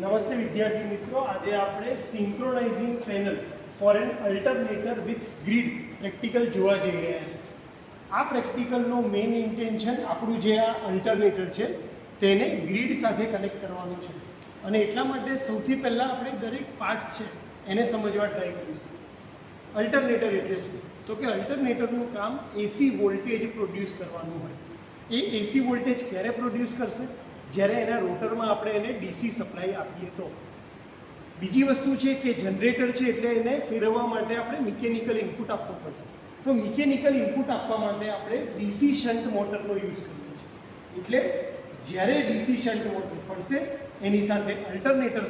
નમસ્તે વિદ્યાર્થી મિત્રો, આજે આપણે synchronising panel for an alternator with grid practical જોવા જઈ રહ્યા છીએ. આ પ્રેક્ટિકલનો મેઇન ઇન્ટેન્શન આપણું જે આ અલ્ટરનેટર છે તેને ગ્રીડ સાથે કનેક્ટ કરવાનું છે અને એટલા માટે સૌથી પહેલાં આપણે દરેક પાર્ટ્સ છે એને સમજવા ટ્રાય કરીશું. અલ્ટરનેટર એટલે શું? તો કે અલ્ટરનેટરનું કામ એસી વોલ્ટેજ પ્રોડ્યુસ કરવાનું હોય. એ એસી વોલ્ટેજ ક્યારે પ્રોડ્યુસ કરશે? જ્યારે એના રોટરમાં આપણે એને ડીસી સપ્લાય આપીએ તો. બીજી વસ્તુ છે કે જનરેટર છે એટલે એને ફેરવવા માટે આપણે મિકેનિકલ ઇનપુટ આપવું પડશે. તો મિકેનિકલ ઇનપુટ આપવા માટે આપણે ડીસી શન્ટ મોટરનો યુઝ કરીએ છીએ. એટલે જ્યારે ડીસી શન્ટ મોટર ફરશે એની સાથે અલ્ટરનેટર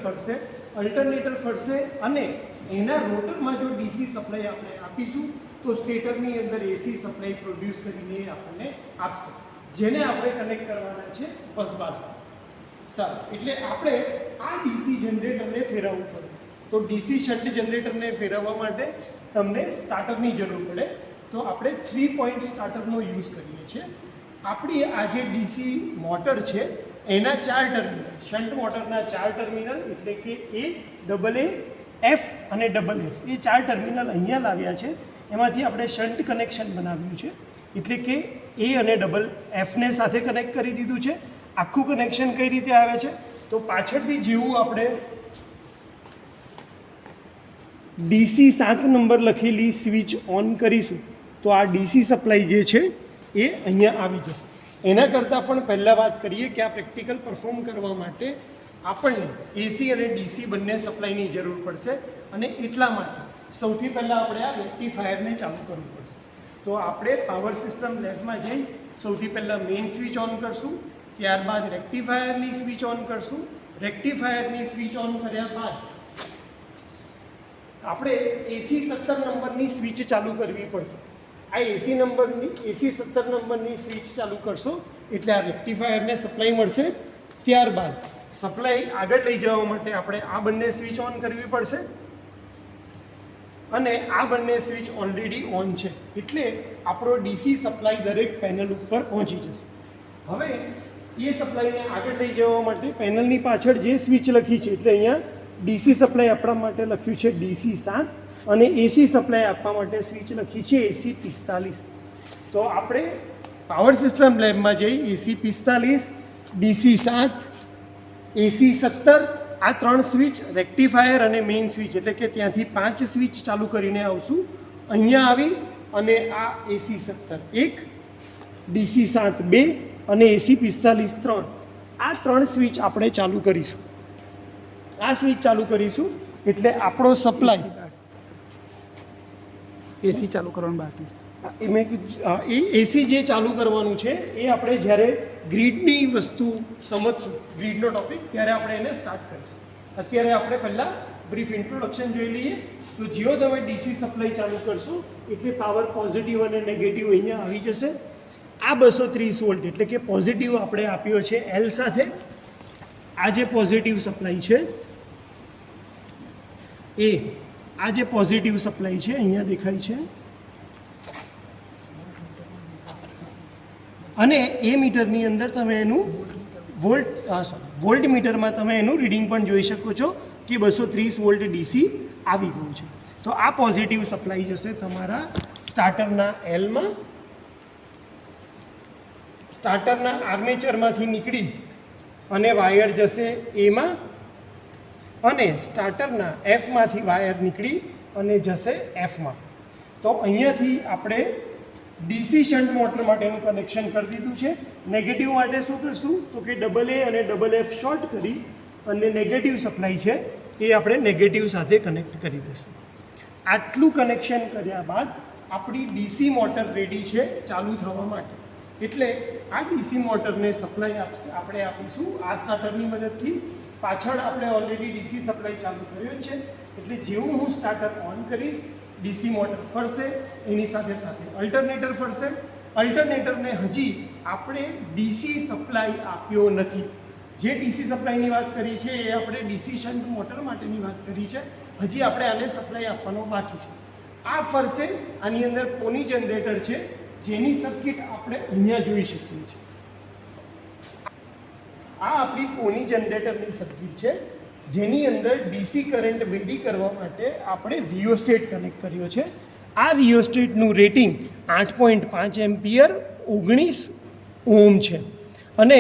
ફરશે અને એના રોટરમાં જો ડીસી સપ્લાય આપણે આપીશું તો સ્ટેટરની અંદર એસી સપ્લાય પ્રોડ્યુસ કરીને આપણને આપશે, જેને આપણે કનેક્ટ કરવાના છે બસ બાર સાથે. સારું, એટલે આપણે આ ડીસી જનરેટરને ફેરવવું પડે. તો ડીસી શન્ટ જનરેટરને ફેરવવા માટે તમને સ્ટાર્ટરની જરૂર પડે. તો આપણે 3 પોઈન્ટ સ્ટાર્ટરનો યુઝ કરીએ છીએ. આપણી આ જે ડીસી મોટર છે એના 4 ટર્મિનલ, શન્ટ મોટરના 4 ટર્મિનલ એટલે કે A, એફ અને ડબલ એફ, એ 4 ટર્મિનલ અહીંયા લાવ્યા છે. એમાંથી આપણે શન્ટ કનેક્શન બનાવ્યું છે એટલે કે એ અને ડબલ એફને સાથે કનેક્ટ કરી દીધું છે. આખું કનેક્શન કઈ રીતે આવે છે? તો પાછળથી જેવું આપણે ડીસી 7 નંબર લખેલી સ્વિચ ઓન કરીશું તો આ ડીસી સપ્લાય જે છે એ અહીંયા આવી જશે. એના કરતાં પણ પહેલાં વાત કરીએ કે આ પ્રેક્ટિકલ પરફોર્મ કરવા માટે આપણને એસી અને ડીસી બંને સપ્લાયની જરૂર પડશે અને એટલા માટે સૌથી પહેલાં આપણે આ રેક્ટિફાયરને ચાલુ કરવું પડશે. તો આપણે પાવર સિસ્ટમ લેબમાં જઈ સૌથી પહેલાં મેઇન સ્વિચ ઓન કરશું, ત્યારબાદ રેક્ટિફાયરની સ્વિચ ઓન કરશું. રેક્ટિફાયરની સ્વિચ ઓન કર્યા બાદ આપણે એસી 17 નંબરની સ્વિચ ચાલુ કરવી પડશે. આ એસી 17 નંબરની સ્વિચ ચાલુ કરશો એટલે આ રેક્ટિફાયરને સપ્લાય મળશે. ત્યારબાદ સપ્લાય આગળ લઈ જવા માટે આપણે આ બંને સ્વિચ ઓન કરવી પડશે અને આ બંને સ્વિચ ઓલરેડી ઓન છે એટલે આપણો ડીસી સપ્લાય દરેક પેનલ ઉપર પહોંચી જશે. હવે એ સપ્લાયને આગળ લઈ જવા માટે પેનલની પાછળ જે સ્વિચ લખી છે એટલે અહીંયા ડીસી સપ્લાય આપવા માટે લખ્યું છે DC 7 અને એસી સપ્લાય આપવા માટે સ્વિચ લખી છે AC 45. તો આપણે પાવર સિસ્ટમ લેબમાં જઈ AC 45, DC 7, AC 17 આ 3 સ્વિચ, રેક્ટિફાયર અને મેઇન સ્વિચ એટલે કે ત્યાંથી 5 સ્વિચ ચાલુ કરીને આવશું. અહીંયા આવી અને આ AC 17 1, DC 7 2 અને AC 45 3, આ 3 સ્વિચ આપણે ચાલુ કરીશું. આ સ્વિચ ચાલુ કરીશું એટલે આપણો સપ્લાય એસી ચાલુ કરવાનું બાકી છે. મેં કીધું એ એસી જે ચાલુ કરવાનું છે એ આપણે જ્યારે ગ્રીડની વસ્તુ સમજશું, ગ્રીડનો ટોપિક, ત્યારે આપણે એને સ્ટાર્ટ કરીશું. અત્યારે આપણે પહેલાં બ્રીફ ઇન્ટ્રોડક્શન જોઈ લઈએ. તો જેવો તમે ડીસી સપ્લાય ચાલુ કરશો એટલે પાવર પોઝિટિવ અને નેગેટિવ અહીંયા આવી જશે. આ 230 વોલ્ટ એટલે કે પોઝિટિવ આપણે આપ્યો છે L સાથે. આ જે પોઝિટિવ સપ્લાય છે એ આ જે પોઝિટિવ સપ્લાય છે અહીંયા દેખાય છે અને એ મીટરની અંદર તમે એનું વોલ્ટ મીટરમાં તમે એનું રીડિંગ પણ જોઈ શકો છો કે 230 વોલ્ટ ડીસી આવી ગયું છે. તો આ પોઝિટિવ સપ્લાય જશે તમારા સ્ટાર્ટરના એલમાં, સ્ટાર્ટરના આર્મેચરમાંથી નીકળી અને વાયર જશે એમાં અને સ્ટાર્ટરના એફમાંથી વાયર નીકળી અને જશે એફમાં. તો અહીંયાથી આપણે ડીસી શન્ટ મોટર માટેનું કનેક્શન કરી દીધું છે. નેગેટિવ માટે શું કરશું? તો કે AA અને ડબલ એફ શોર્ટ કરી અને નેગેટિવ સપ્લાય છે એ આપણે નેગેટિવ સાથે કનેક્ટ કરી દઈશું. આટલું કનેક્શન કર્યા બાદ આપણી ડીસી મોટર રેડી છે ચાલુ થવા માટે. એટલે આ ડીસી મોટરને સપ્લાય આપણે આપીશું આ સ્ટાર્ટરની મદદથી. પાછળ આપણે ઓલરેડી ડીસી સપ્લાય ચાલુ કર્યો છે એટલે જેવું હું સ્ટાર્ટર ઓન કરીશ ડીસી મોટર ફરશે, એની સાથે સાથે અલ્ટરનેટર ફરશે. અલ્ટરનેટરને હજી આપણે ડીસી સપ્લાય આપ્યો નથી. જે ડીસી સપ્લાયની વાત કરી છે એ આપણે ડીસી શન્ટ મોટર માટેની વાત કરી છે. હજી આપણે આને સપ્લાય આપવાનો બાકી છે. આ ફરશે, આની અંદર પોની જનરેટર છે જેની સર્કિટ આપણે અહીંયા જોઈ શકીએ છીએ. આ આપણી પોની જનરેટરની સર્કિટ છે જેની અંદર ડીસી કરંટ વેરી કરવા માટે આપણે રિયોસ્ટેટ કનેક્ટ કર્યો છે. આ રિયોસ્ટેટનું રેટિંગ 8.5 એમ્પિયર 19 ઓહ્મ છે. અને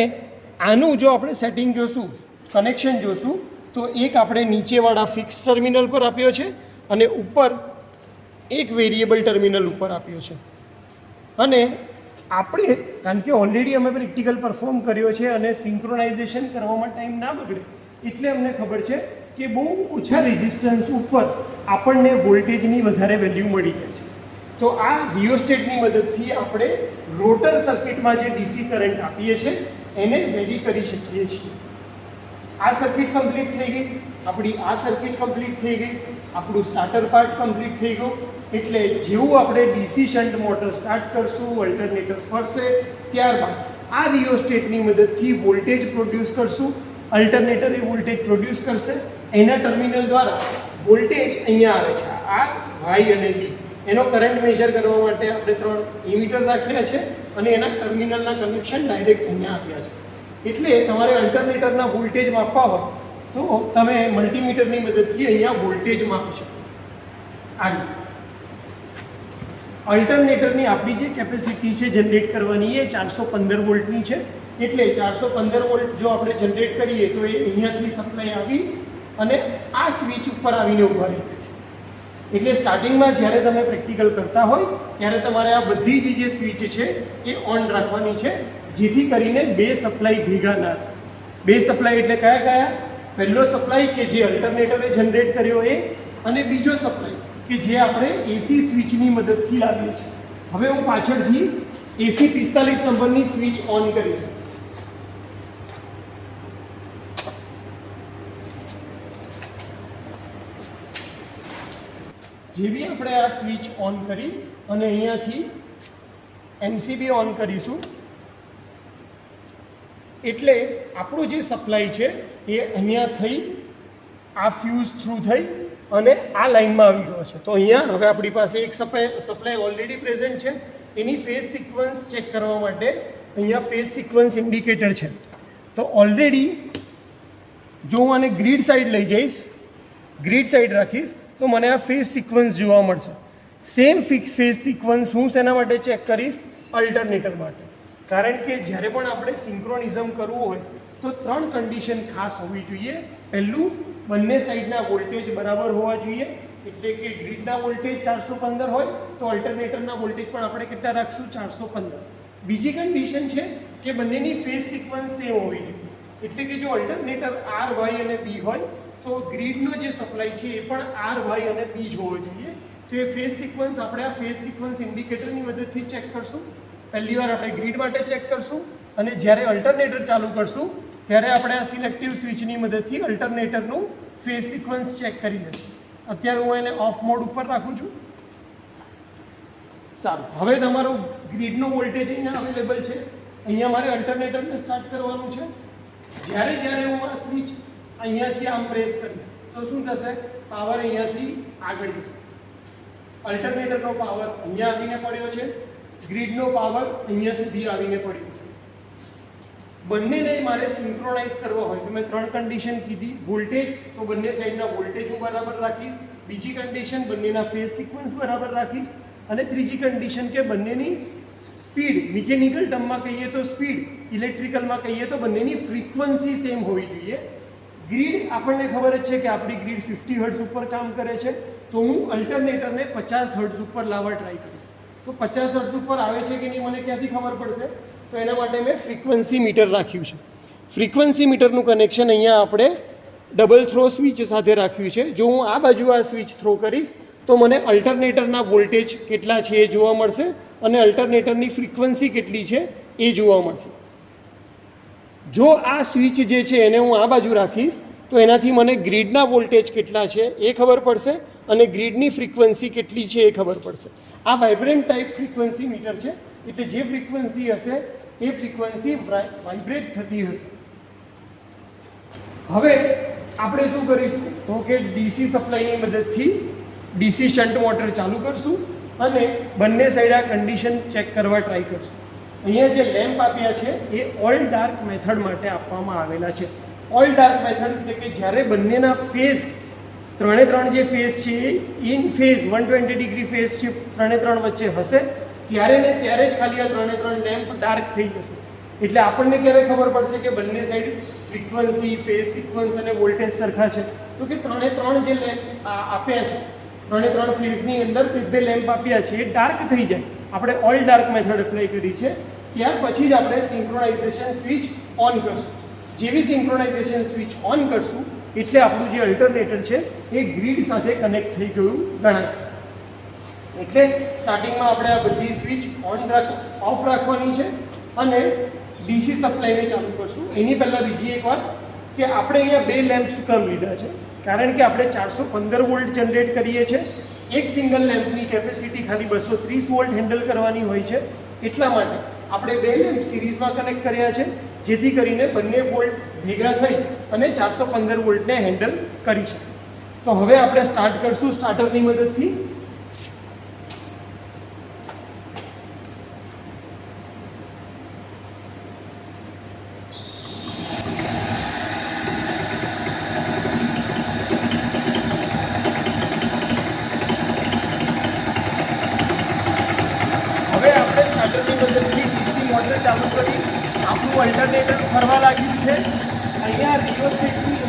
આનું જો આપણે સેટિંગ જોશું, કનેક્શન જોશું, તો એક આપણે નીચેવાળા ફિક્સ ટર્મિનલ પર આપ્યો છે અને ઉપર એક વેરિયેબલ ટર્મિનલ ઉપર આપ્યો છે. અને આપણે કારણ કે ઓલરેડી અમે પ્રેક્ટિકલ પરફોર્મ કર્યો છે અને સિંક્રોનાઇઝેશન કરવામાં ટાઈમ ના બગડે એટલે અમને ખબર છે કે બહુ ઓછા રેઝિસ્ટન્સ ઉપર આપણને વોલ્ટેજની વધારે વેલ્યુ મળી જાય છે. તો આ રિયોસ્ટેટની મદદથી આપણે રોટર સર્કિટમાં જે ડીસી કરંટ આપીએ છીએ એને વેરી કરી શકીએ છીએ. આ સર્કિટ કમ્પ્લીટ થઈ ગઈ, આપણી આ સર્કિટ કમ્પ્લીટ થઈ ગઈ, આપણું સ્ટાર્ટર પાર્ટ કમ્પ્લીટ થઈ ગયું. એટલે જેવું આપણે ડીસી શન્ટ મોટર સ્ટાર્ટ કરશું, અલ્ટરનેટર ફરશે, ત્યારબાદ આ રિયોસ્ટેટની મદદથી વોલ્ટેજ પ્રોડ્યુસ કરશું. અલ્ટરનેટર એ વોલ્ટેજ પ્રોડ્યુસ કરશે. એના ટર્મિનલ દ્વારા વોલ્ટેજ અહીંયા આવે છે, આ વાય અને ડી. એનો કરંટ મેજર કરવા માટે આપણે 3 ઇમીટર રાખ્યા છે અને એના ટર્મિનલના કનેક્શન ડાયરેક્ટ અહીંયા આપ્યા છે. એટલે તમારે અલ્ટરનેટરના વોલ્ટેજ માપવા હોય તો તમે મલ્ટીમીટરની મદદથી અહીંયા વોલ્ટેજ માપી શકો છો. આ રીતે અલ્ટરનેટરની આપણી જે કેપેસિટી છે જનરેટ કરવાની એ 415 વોલ્ટની છે. એટલે 415 વોલ્ટ જો આપણે જનરેટ કરીએ તો એ અહીંયાથી સપ્લાય આવી અને આ સ્વિચ ઉપર આવીને ઊભા રહે છે. એટલે સ્ટાર્ટિંગમાં જ્યારે તમે પ્રેક્ટિકલ કરતા હોય ત્યારે તમારે આ બધી જ જે સ્વિચ છે એ ઓન રાખવાની છે, જેથી કરીને બે સપ્લાય ભેગા ના થાય. બે સપ્લાય એટલે કયા કયા? પહેલો સપ્લાય કે જે અલ્ટરનેટરે જનરેટ કર્યો એ, અને બીજો સપ્લાય કે જે આપણે એસી સ્વિચની મદદથી લાવીએ છીએ. હવે હું પાછળથી એસી 45 નંબરની સ્વિચ ઓન કરીશ. જેવી આપણે આ સ્વિચ ઓન કરી અને અહીંયાથી એમસીબી ઓન કરીશું એટલે આપણો જે સપ્લાય છે એ અહીંયા થઈ આ ફ્યુઝ થ્રુ થઈ અને આ લાઇનમાં આવી ગયો છે. તો અહીંયા હવે આપણી પાસે એક સપ્લાય ઓલરેડી પ્રેઝન્ટ છે. એની ફેઝ સિક્વન્સ ચેક કરવા માટે અહીંયા ફેઝ સિક્વન્સ ઇન્ડિકેટર છે. તો ઓલરેડી જો હું આને ગ્રીડ સાઈડ લઈ જઈશ, ગ્રીડ સાઈડ રાખીશ તો મને આ ફેઝ સિક્વન્સ જોવા મળશે. સેમ ફિક્સ ફેઝ સિક્વન્સ હું શેના માટે ચેક કરીશ? અલ્ટરનેટર માટે. કારણ કે જ્યારે પણ આપણે સિંક્રોનિઝમ કરવું હોય તો 3 કન્ડિશન ખાસ હોવી જોઈએ. પહેલું, બંને સાઈડના વોલ્ટેજ બરાબર હોવા જોઈએ. એટલે કે ગ્રીડના વોલ્ટેજ 415 હોય તો અલ્ટરનેટરના વોલ્ટેજ પણ આપણે કેટલા રાખશું? 415. બીજી કન્ડિશન છે કે બંનેની ફેઝ સિક્વન્સ સેમ હોવી જોઈએ. એટલે કે જો અલ્ટરનેટર આર, વાય અને બી હોય તો ગ્રીડનો જે સપ્લાય છે એ પણ આર, વાય અને બી જ હોવો જોઈએ. તો એ ફેઝ સિક્વન્સ આપણે આ ફેઝ સિક્વન્સ ઇન્ડિકેટરની મદદથી ચેક કરશું. પહેલી વાર આપણે ગ્રીડ માટે ચેક કરશું અને જ્યારે અલ્ટરનેટર ચાલુ કરશું ત્યારે આપણે આ સિલેક્ટિવ સ્વિચની મદદથી અલ્ટરનેટરનું ફેઝ સિક્વન્સ ચેક કરી લઈશું. અત્યારે હું એને ઓફ મોડ ઉપર રાખું છું. સારું, હવે તમારો ગ્રીડનો વોલ્ટેજ અહીંયા અવેલેબલ છે. અહીંયા મારે અલ્ટરનેટરને સ્ટાર્ટ કરવાનું છે. જ્યારે હું આ સ્વિચ અહીંયાથી આમ પ્રેસ કરીશ તો શું થશે? પાવર અહીંયાથી આગળ જશે. અલ્ટરનેટરનો પાવર અહીંયા આવીને પડ્યો છે, ગ્રીડનો પાવર અહીંયા સુધી આવીને પડ્યો છે. બંનેને મારે સિંક્રોનાઇઝ કરવો હોય તો મેં 3 કન્ડિશન કીધી. વોલ્ટેજ, તો બંને સાઈડના વોલ્ટેજ હું બરાબર રાખીશ. બીજી કન્ડિશન, બંનેના ફેઝ સિક્વન્સ બરાબર રાખીશ. અને ત્રીજી કન્ડિશન કે બંનેની સ્પીડ, મિકેનિકલ ટર્મમાં કહીએ તો સ્પીડ, ઇલેક્ટ્રિકલમાં કહીએ તો બંનેની ફ્રીક્વન્સી સેમ હોવી જોઈએ. ગ્રીડ આપણને ખબર જ છે કે આપણી ગ્રીડ 50 હર્ટ્ઝ ઉપર કામ કરે છે. તો હું અલ્ટરનેટરને 50 હર્ટ્ઝ ઉપર લાવવા ટ્રાય કરીશ. તો 50 હર્ટ્ઝ ઉપર આવે છે કે નહીં મને ક્યાંથી ખબર પડશે? તો એના માટે મેં ફ્રીક્વન્સી મીટર રાખ્યું છે. ફ્રીક્વન્સી મીટરનું કનેક્શન અહીંયા આપણે ડબલ થ્રો સ્વિચ સાથે રાખ્યું છે. જો હું આ બાજુ આ સ્વિચ થ્રો કરીશ તો મને અલ્ટરનેટરના વોલ્ટેજ કેટલા છે એ જોવા મળશે અને અલ્ટરનેટરની ફ્રીક્વન્સી કેટલી છે એ જોવા મળશે. જો આ સ્વિચ જે છે એને હું આ બાજુ રાખીશ તો એનાથી મને ગ્રીડના વોલ્ટેજ કેટલા છે એ ખબર પડશે અને ગ્રીડની ફ્રીક્વન્સી કેટલી છે એ ખબર પડશે. આ વાઇબ્રન્ટ ટાઈપ ફ્રીક્વન્સી મીટર છે. એટલે જે ફ્રીક્વન્સી હશે એ ફ્રીક્વન્સી વાઇબ્રેટ થતી હશે. હવે આપણે શું કરીશું તો કે ડીસી સપ્લાયની મદદથી ડીસી શન્ટ મોટર ચાલુ કરશું અને બંને સાઈડ આ કન્ડિશન ચેક કરવા ટ્રાય કરશું. અહીંયા જે લેમ્પ આપ્યા છે એ ઓલ ડાર્ક મેથડ માટે આપવામાં આવેલા છે. ઓલ ડાર્ક મેથડ એટલે કે જ્યારે બંનેના ફેઝ ત્રણે ત્રણ જે ફેઝ છે in phase 120 degree phase shift ત્રણે ત્રણ વચ્ચે હશે ત્યારે ને ત્યારે જ ખાલી આ ત્રણે ત્રણ લેમ્પ ડાર્ક થઈ જશે. એટલે આપણને ક્યારે ખબર પડશે કે બંને સાઈડ ફ્રીક્વન્સી ફેઝ સિક્વન્સ અને વોલ્ટેજ સરખા છે? તો કે ત્રણે ત્રણ જે લેમ્પ આપ્યા છે ત્રણે ત્રણ ફેઝની અંદર બે લેમ્પ આપ્યા છે એ ડાર્ક થઈ જાય. આપણે ઓલ ડાર્ક મેથડ એપ્લાય કરી છે. ત્યાર પછી જ આપણે સિંક્રોનાઇઝેશન સ્વિચ ઓન કરશું. જેવી સિંક્રોનાઇઝેશન સ્વિચ ઓન કરશું એટલે આપણું જે અલ્ટરનેટર છે એ ગ્રીડ સાથે કનેક્ટ થઈ ગયું ગણાશે. એટલે સ્ટાર્ટિંગમાં આપણે આ બધી સ્વિચ ઓફ રાખવાની છે અને ડીસી સપ્લાયને ચાલુ કરશું. એની પહેલાં બીજી એક વાત કે આપણે અહીંયા બે લેમ્પ શું કામ લીધા છે? કારણ કે આપણે 415 વોલ્ટ જનરેટ કરીએ છીએ. એક સિંગલ લેમ્પની કેપેસિટી ખાલી 230 વોલ્ટ હેન્ડલ કરવાની હોય છે. એટલા માટે આપણે બે લેમ્પ સિરીઝમાં કનેક્ટ કર્યા છે જેથી કરીને બંને વોલ્ટ ભેગા થઈ અને 415 વોલ્ટને હેન્ડલ કરી શકે. તો હવે આપણે સ્ટાર્ટ કરશું સ્ટાર્ટરની મદદથી. હવે આપણે સ્ટાર્ટરની મદદથી ડીસી મોટર ચાલુ કરી આપણું અલ્ટરનેટર ફરવા લાગ્યું છે. અહીંયા રિયોસ્ટેટની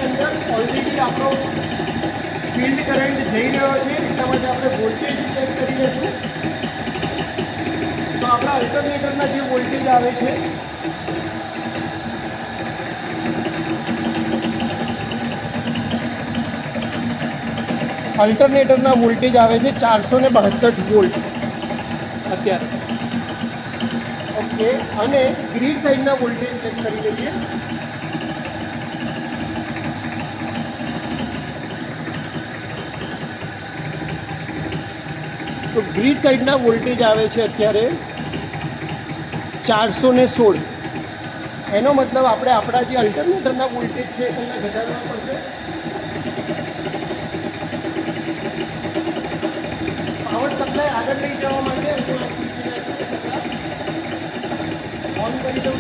અંદર ઓલરેડી આપણો ફિલ્ડ કરંટ જઈ રહ્યો છે એટલા માટે આપણે વોલ્ટેજ ચેક કરી લઈશું. તો આપણા અલ્ટરનેટરના જે વોલ્ટેજ આવે છે અલ્ટરનેટરના વોલ્ટેજ આવે છે 462 વોલ્ટ અત્યારે. ઓકે, અને ગ્રીડ સાઈડના વોલ્ટેજ ચેક કરી લઈએ. તો ગ્રીડ સાઈડના વોલ્ટેજ આવે છે અત્યારે 416. એનો મતલબ આપણે આપણા જે અલ્ટરનેટરના વોલ્ટેજ છે એને ઘટાડવા પડશે. પાવર સપ્લાય આગળ લઈ જવા માટે ઓન કરી દઉં.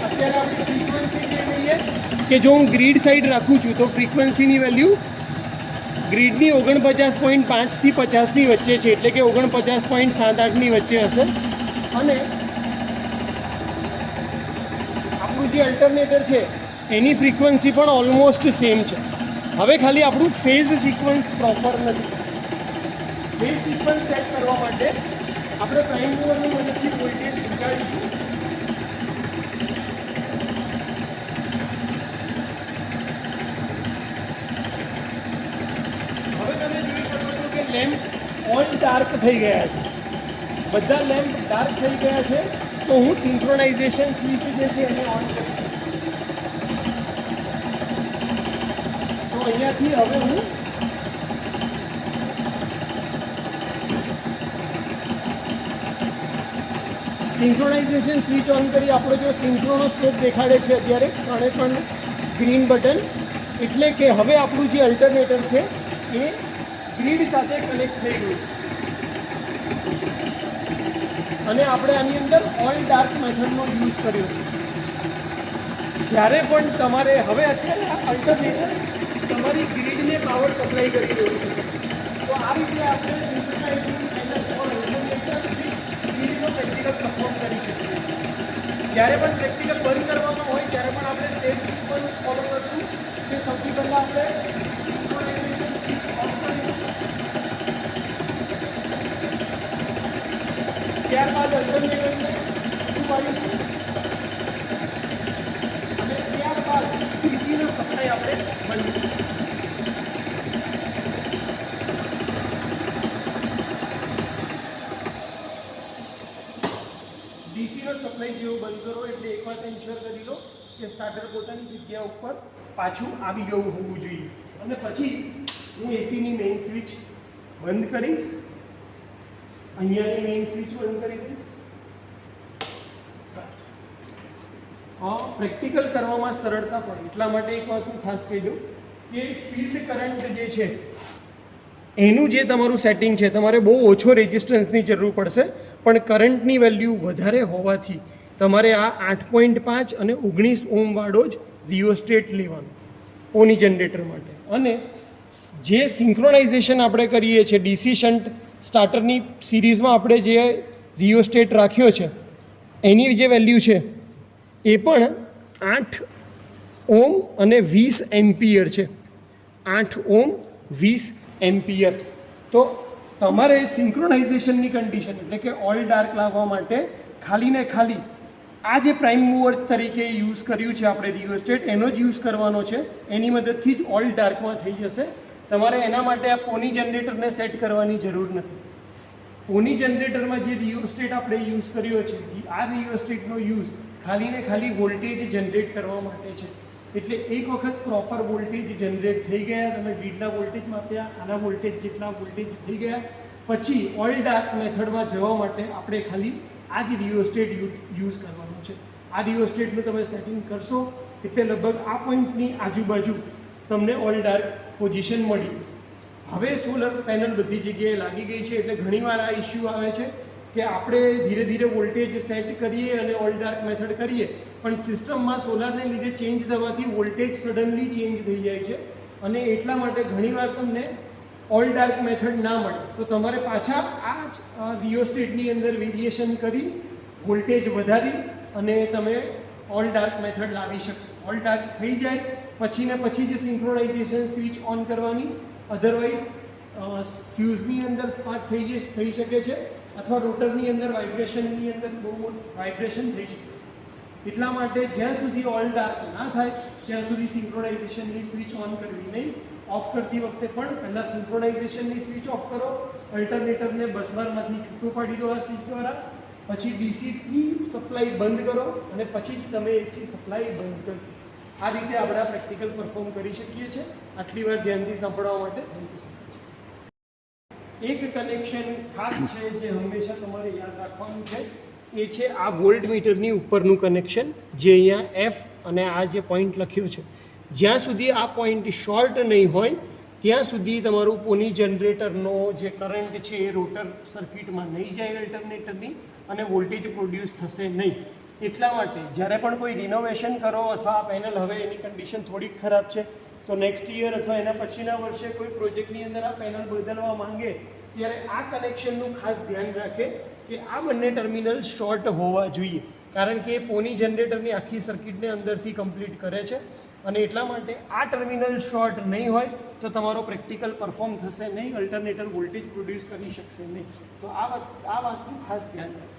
અત્યારે આપણી ફ્રીક્વન્સી જે લઈએ કે જો હું ગ્રીડ સાઈડ રાખું છું તો ફ્રીક્વન્સીની વેલ્યુ ગ્રીડની 49.5 થી 50ની વચ્ચે છે એટલે કે 49.78ની વચ્ચે હશે. અને આપણું જે અલ્ટરનેટર છે એની ફ્રીક્વન્સી પણ ઓલમોસ્ટ સેમ છે. હવે ખાલી આપણું ફેઝ સિક્વન્સ પ્રોપર નથી. ફેઝ સિક્વન્સ સેટ કરવા માટે આપણે પ્રાઇમ મૂવરની મદદથી વોલ્ટેજ ઘટાડીશું. હવે તમે જોઈ શકો છો કે લેમ્પ ઓન ડાર્ક થઈ ગયા છે. બધા લેમ્પ ડાર્ક થઈ ગયા છે. તો હું સિંક્રોનાઇઝેશન સ્વિચ જે છે એને ઓન કરીશ. અહીંયાથી હવે હું સિંક્રોનાઇઝેશન સ્વિચ ઓન કરી આપણો જો સિંક્રોનોસ્કોપ દેખાડે છે અત્યારે ત્રણે ત્રણ ગ્રીન બટન એટલે કે હવે આપણું જે અલ્ટરનેટર છે એ ગ્રીડ સાથે કનેક્ટ થઈ ગયું. અને આપણે આની અંદર ઓલ ડાર્ક મેથડનો યુઝ કર્યો. જ્યારે પણ તમારે હવે અત્યારે આ અલ્ટરનેટર તમારી ગ્રીડને પાવર સપ્લાય કરી રહ્યું છે. તો આ રીતે આપણે સિંક્રોનાઇઝિંગ પેનલ ફોર અલ્ટરનેટર ગ્રીડનો પ્રેક્ટિકલ પરફોર્મ કરી શકીએ. જ્યારે પણ પ્રેક્ટિકલ બંધ કરવામાં હોય ત્યારે પણ આપણે સેમ સિક્વન્સ ફોલો કરશું કે સૌથી પહેલાં આપણે સિંક્રોનાઇઝેશન સ્વિચ ઓફ કરીશું. ત્યારબાદ અલ્ટરનેટરને ઉપાડીશું અને ત્યારબાદ ડીસીનો સપ્લાય આપણે બંધ કરીશું. ડીસીનો સપ્લાય જેવો બંધ કરો એટલે એક વાત એન્શ્યોર કરી લો કે સ્ટાર્ટર પોતાની જગ્યા ઉપર પાછું આવી ગયું હોવું જોઈએ. અને પછી હું એસીની મેઇન સ્વિચ બંધ કરીશ. અહીંયાની મેઇન સ્વિચ બંધ કરી દઈશ. પ્રેક્ટિકલ કરવામાં સરળતા પડે એટલા માટે એક વાત હું ખાસ કહી દઉં કે ફિલ્ડ કરંટ જે છે એનું જે તમારું સેટિંગ છે તમારે બહુ ઓછો રેઝિસ્ટન્સની જરૂર પડશે, પણ કરંટની વેલ્યુ વધારે હોવાથી તમારે આ 8.5 અને 19 ઓમવાળો જ રિયોસ્ટેટ લેવાનો પોની જનરેટર માટે. અને જે સિંક્રોનાઇઝેશન આપણે કરીએ છીએ ડીસી શન્ટ સ્ટાર્ટરની સિરીઝમાં આપણે જે રિયોસ્ટેટ રાખ્યો છે એની જે વેલ્યુ છે એ પણ 8 ઓમ અને 20 એમ્પિયર છે. 8 ઓમ 20 એમ્પિયર. તો તમારે સિંક્રોનાઇઝેશનની કન્ડિશન એટલે કે ઓલ ડાર્ક લાવવા માટે ખાલી ને ખાલી આ જે પ્રાઇમ મૂવર તરીકે યુઝ કર્યું છે આપણે રિયોસ્ટેટ એનો જ યુઝ કરવાનો છે. એની મદદથી જ ઓલ ડાર્કમાં થઈ જશે. તમારે એના માટે આ પોની જનરેટરને સેટ કરવાની જરૂર નથી. પોની જનરેટરમાં જે રિયોસ્ટેટ આપણે યુઝ કર્યો છે આ રિયોસ્ટેટનો યુઝ ખાલી ને ખાલી વોલ્ટેજ જનરેટ કરવા માટે છે. એટલે એક વખત પ્રોપર વોલ્ટેજ જનરેટ થઈ ગયા, તમે ગ્રીડના વોલ્ટેજ માપ્યા, આના વોલ્ટેજ જેટલા વોલ્ટેજ થઈ ગયા પછી ઓલ ડાર્ક મેથડમાં જવા માટે આપણે ખાલી આ જ રિયોસ્ટેટ યુઝ કરવાનું છે. આ રિયોસ્ટેટનું તમે સેટિંગ કરશો એટલે લગભગ આ પોઈન્ટની આજુબાજુ તમને ઓલ ડાર્ક પોઝિશન મળી જશે. હવે સોલર પેનલ બધી જગ્યાએ લાગી ગઈ છે એટલે ઘણીવાર આ ઇસ્યુ આવે છે કે આપણે ધીરે ધીરે વોલ્ટેજ સેટ કરીએ અને ઓલ ડાર્ક મેથડ કરીએ પણ સિસ્ટમમાં સોલારને લીધે ચેન્જ થવાથી વોલ્ટેજ સડનલી ચેન્જ થઈ જાય છે અને એટલા માટે ઘણીવાર તમને ઓલ ડાર્ક મેથડ ના મળે. તો તમારે પાછા આ જ રિયોસ્ટેટની અંદર વેરિએશન કરી વોલ્ટેજ વધારી અને તમે ઓલ ડાર્ક મેથડ લાવી શકશો. ઓલ ડાર્ક થઈ જાય પછી જ સિંક્રોનાઇઝેશન સ્વિચ ઓન કરવાની, અધરવાઇઝ ફ્યુઝની અંદર સ્પાર્ક થઈ શકે છે અથવા રોટરની અંદર વાઇબ્રેશનની અંદર બહુ વાઇબ્રેશન થઈ શકે છે. એટલા માટે જ્યાં સુધી ઓલ ડાર્ક ના થાય ત્યાં સુધી સિંક્રોનાઇઝેશનની સ્વિચ ઓન કરવી નહીં. ઓફ કરતી વખતે પણ પહેલાં સિંક્રોનાઇઝેશનની સ્વિચ ઓફ કરો, અલ્ટરનેટરને બસબારમાંથી છૂટું પાડી દો આ સ્વિચ દ્વારા, પછી ડીસીની સપ્લાય બંધ કરો અને પછી જ તમે એસી સપ્લાય બંધ કરજો. આ રીતે આપણે આ પ્રેક્ટિકલ પરફોર્મ કરી શકીએ છીએ. આટલી વાર ધ્યાનથી સાંભળવા માટે થેન્ક યુ સો મચ. એક કનેક્શન ખાસ છે જે હંમેશા તમારે યાદ રાખવાનું છે એ છે આ વોલ્ટ મીટરની ઉપરનું કનેક્શન જે અહીંયા એફ અને આ જે પોઈન્ટ લખ્યો છે. જ્યાં સુધી આ પોઈન્ટ શોર્ટ નહીં હોય ત્યાં સુધી તમારું પોની જનરેટરનો જે કરંટ છે એ રોટર સર્કિટમાં નહીં જાય અલ્ટરનેટરની અને વોલ્ટેજ પ્રોડ્યુસ થશે નહીં. એટલા માટે જ્યારે પણ કોઈ રિનોવેશન કરો અથવા આ પેનલ હવે એની કન્ડિશન થોડીક ખરાબ છે તો નેક્સ્ટ યર અથવા એના પછીના વર્ષે કોઈ પ્રોજેક્ટની અંદર આ પેનલ બદલવા માંગે ત્યારે આ કનેક્શનનું ખાસ ધ્યાન રાખે કે આ બંને ટર્મિનલ શોર્ટ હોવા જોઈએ, કારણ કે એ પોની જનરેટરની આખી સર્કિટને અંદરથી કમ્પ્લીટ કરે છે અને એટલા માટે આ ટર્મિનલ શોર્ટ નહીં હોય તો તમારો પ્રેક્ટિકલ પરફોર્મ થશે નહીં, અલ્ટરનેટર વોલ્ટેજ પ્રોડ્યુસ કરી શકશે નહીં. તો આ વાતનું ખાસ ધ્યાન રાખો.